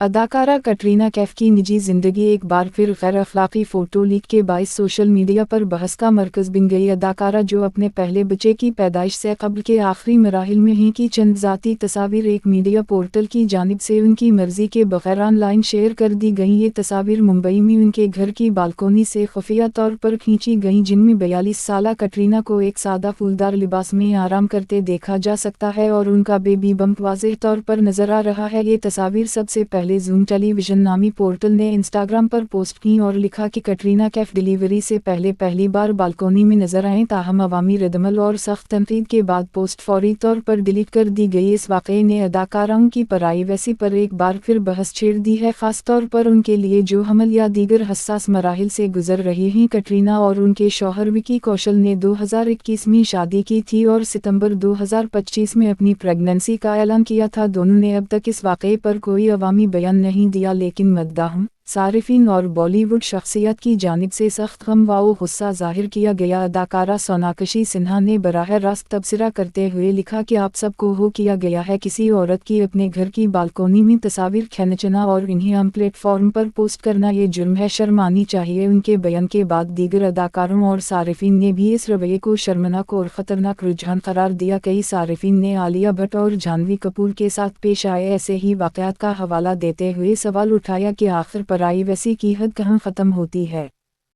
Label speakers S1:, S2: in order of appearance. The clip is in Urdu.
S1: اداکارہ کٹرینہ کیف کی نجی زندگی ایک بار پھر غیر اخلاقی فوٹو لیک کے باعث سوشل میڈیا پر بحث کا مرکز بن گئی۔ اداکارہ جو اپنے پہلے بچے کی پیدائش سے قبل کے آخری مراحل میں ہیں کی چند ذاتی تصاویر ایک میڈیا پورٹل کی جانب سے ان کی مرضی کے بغیر آن لائن شیئر کر دی گئیں۔ یہ تصاویر ممبئی میں ان کے گھر کی بالکونی سے خفیہ طور پر کھینچی گئیں، جن میں 42 سالہ کٹرینہ کو ایک سادہ پھولدار لباس میں آرام کرتے دیکھا جا سکتا ہے اور ان کا بیبی بمپ واضح طور پر نظر آ رہا ہے۔ یہ تصاویر سب سے پہلے زوم ٹیلی ویژن نامی پورٹل نے انسٹاگرام پر پوسٹ کی اور لکھا کہ کٹرینہ کیف ڈیلیوری سے پہلے پہلی بار بالکونی میں نظر آئیں، تاہم عوامی ردعمل اور سخت تنقید کے بعد پوسٹ فوری طور پر ڈیلیٹ کر دی گئی۔ اس واقعے نے اداکارہ کی پرائیویسی پر ایک بار پھر بحث چھیڑ دی ہے، خاص طور پر ان کے لیے جو حمل یا دیگر حساس مراحل سے گزر رہی ہیں۔ کٹرینہ اور ان کے شوہر وکی کوشل نے 2021 میں شادی کی تھی اور ستمبر 2025 میں اپنی پریگنینسی کا اعلان کیا تھا۔ دونوں نے اب تک اس واقعے پر کوئی عوامی بیان نہیں دیا، لیکن مداحوں، صارفین اور بالی ووڈ شخصیات کی جانب سے سخت غم و غصہ ظاہر کیا گیا۔ اداکارہ سوناکشی سنہا نے براہ راست تبصرہ کرتے ہوئے لکھا کہ آپ سب کو کیا گیا ہے کسی عورت کی اپنے گھر کی بالکونی میں تصاویر کھینچنا اور انہیں عام پلیٹ فارم پر پوسٹ کرنا، یہ جرم ہے، شرم آنی چاہیے۔ ان کے بیان کے بعد دیگر اداکاروں اور صارفین نے بھی اس رویے کو شرمناک اور خطرناک رجحان قرار دیا۔ کئی صارفین نے عالیہ بھٹ اور جھانوی کپور کے ساتھ پیش آئے ایسے ہی واقعات کا حوالہ دیتے ہوئے سوال اٹھایا کہ آخر پرائیویسی کی حد کہاں ختم ہوتی ہے۔